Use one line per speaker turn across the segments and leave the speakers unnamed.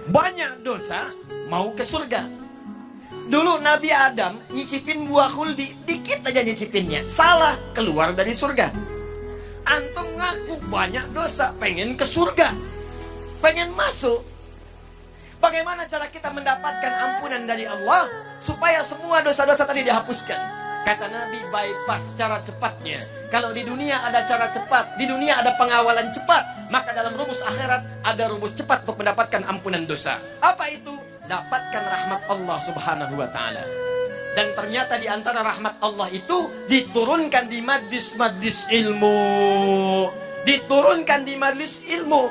banyak dosa, mau ke surga. Dulu Nabi Adam nyicipin buah khuldi, dikit aja nyicipinnya, salah, keluar dari surga. Antum ngaku banyak dosa, pengen ke surga, pengen masuk. Bagaimana cara kita mendapatkan ampunan dari Allah supaya semua dosa-dosa tadi dihapuskan? Kata Nabi, bypass cara cepatnya. Kalau di dunia ada cara cepat, di dunia ada pengawalan cepat, maka dalam rumus akhirat ada rumus cepat untuk mendapatkan ampunan dosa. Apa itu? Dapatkan rahmat Allah subhanahu wa ta'ala. Dan ternyata di antara rahmat Allah itu diturunkan di majlis-majlis ilmu. Diturunkan di majlis ilmu.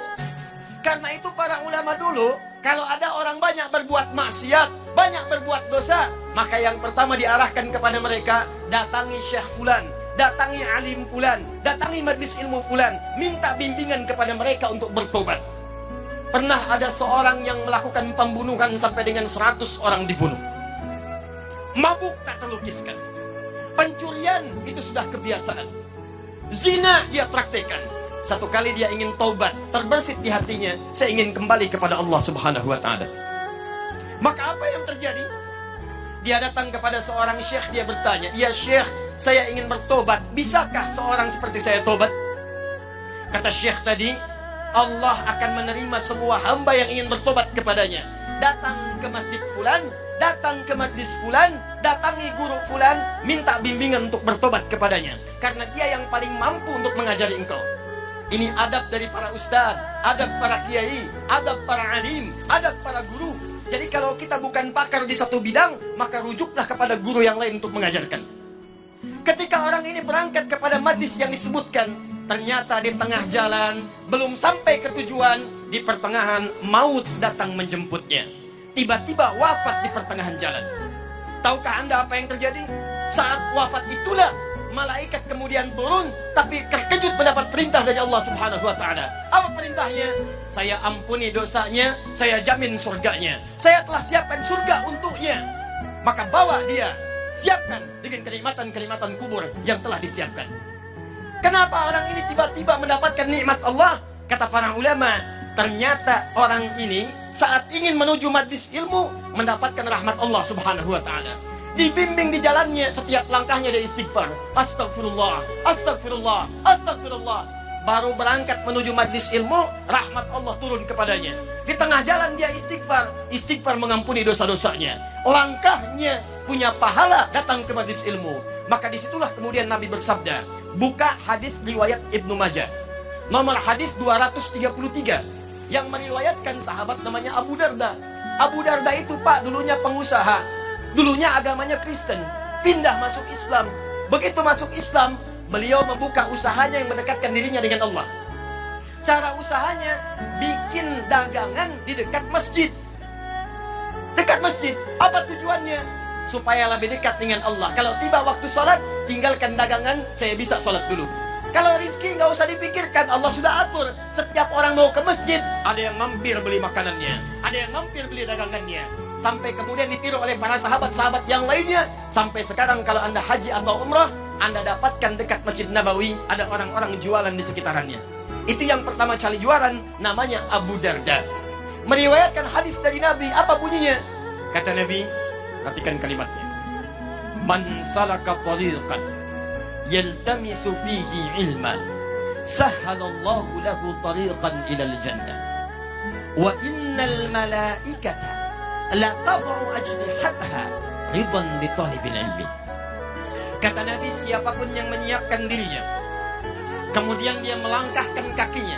Karena itu para ulama dulu, kalau ada orang banyak berbuat maksiat, banyak berbuat dosa, maka yang pertama diarahkan kepada mereka, datangi Syekh Fulan, datangi alim Fulan, datangi majlis ilmu Fulan, minta bimbingan kepada mereka untuk bertobat. Pernah ada seorang yang melakukan pembunuhan sampai dengan 100 orang dibunuh. Mabuk tak terlukiskan. Pencurian itu sudah kebiasaan. Zina dia praktekkan. Satu kali dia ingin taubat, terbersit di hatinya, saya ingin kembali kepada Allah subhanahu wa ta'ala. Maka apa yang terjadi? Dia datang kepada seorang syekh, dia bertanya, "Ya syekh, saya ingin bertobat, bisakah seorang seperti saya tobat?" Kata syekh tadi, Allah akan menerima semua hamba yang ingin bertobat kepadanya. Datang ke masjid Fulan, datang ke majlis Fulan, datangi guru Fulan, minta bimbingan untuk bertobat kepadanya. Karena dia yang paling mampu untuk mengajari engkau. Ini adab dari para ustaz, adab para kiai, adab para alim, adab para guru. Jadi kalau kita bukan pakar di satu bidang, maka rujuklah kepada guru yang lain untuk mengajarkan. Ketika orang ini berangkat kepada majlis yang disebutkan, ternyata di tengah jalan, belum sampai ke tujuan, di pertengahan maut datang menjemputnya. Tiba-tiba wafat di pertengahan jalan. Tahukah Anda apa yang terjadi? Saat wafat itulah malaikat kemudian turun, tapi terkejut mendapat perintah dari Allah subhanahu wa ta'ala. Apa perintahnya? Saya ampuni dosanya, saya jamin surganya. Saya telah siapkan surga untuknya. Maka bawa dia, siapkan dengan kenikmatan-kenikmatan kubur yang telah disiapkan. Kenapa orang ini tiba-tiba mendapatkan nikmat Allah? Kata para ulama, ternyata orang ini saat ingin menuju majlis ilmu mendapatkan rahmat Allah subhanahu wa ta'ala. Dibimbing di jalannya, setiap langkahnya dia istighfar. Astagfirullah, astagfirullah, astagfirullah. Baru berangkat menuju majlis ilmu, rahmat Allah turun kepadanya. Di tengah jalan dia istighfar, istighfar mengampuni dosa-dosanya. Langkahnya punya pahala datang ke majlis ilmu. Maka disitulah kemudian Nabi bersabda, buka hadis riwayat Ibnu Majah, nomor hadis 233, yang meriwayatkan sahabat namanya Abu Darda. Abu Darda itu Pak dulunya pengusaha, dulunya agamanya Kristen, pindah masuk Islam. Begitu masuk Islam, beliau membuka usahanya yang mendekatkan dirinya dengan Allah. Cara usahanya, bikin dagangan di dekat masjid. Dekat masjid, apa tujuannya? Supaya lebih dekat dengan Allah. Kalau tiba waktu sholat, tinggalkan dagangan, saya bisa sholat dulu. Kalau rizki nggak usah dipikirkan, Allah sudah atur. Setiap orang mau ke masjid, ada yang mampir beli makanannya, ada yang mampir beli dagangannya. Sampai kemudian ditiru oleh para sahabat-sahabat yang lainnya. Sampai sekarang kalau Anda haji atau umrah, Anda dapatkan dekat Masjid Nabawi ada orang-orang jualan di sekitarannya. Itu yang pertama kali jualan, namanya Abu Darda. Meriwayatkan hadis dari Nabi, apa bunyinya? Kata Nabi, perhatikan kalimatnya. Man salaka tariqan yaltamisu fihi ilman, sahhalallahu lahu tariqan ilal jannah. Wa innal malaikata la tad'u ajnihataha ridan li talibil ilmi. Kata Nabi, siapapun yang menyiapkan dirinya, kemudian dia melangkahkan kakinya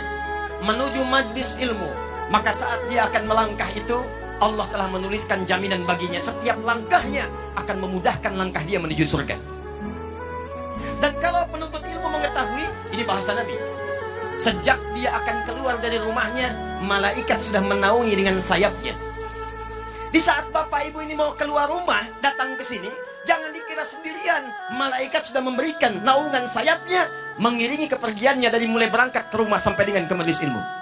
menuju majlis ilmu, maka saat dia akan melangkah itu, Allah telah menuliskan jaminan baginya. Setiap langkahnya akan memudahkan langkah dia menuju surga. Dan kalau penuntut ilmu mengetahui, ini bahasa Nabi, sejak dia akan keluar dari rumahnya, malaikat sudah menaungi dengan sayapnya. Di saat bapak ibu ini mau keluar rumah, datang ke sini, jangan dikira sendirian. Malaikat sudah memberikan naungan sayapnya, mengiringi kepergiannya dari mulai berangkat ke rumah sampai dengan ke majelis ilmu.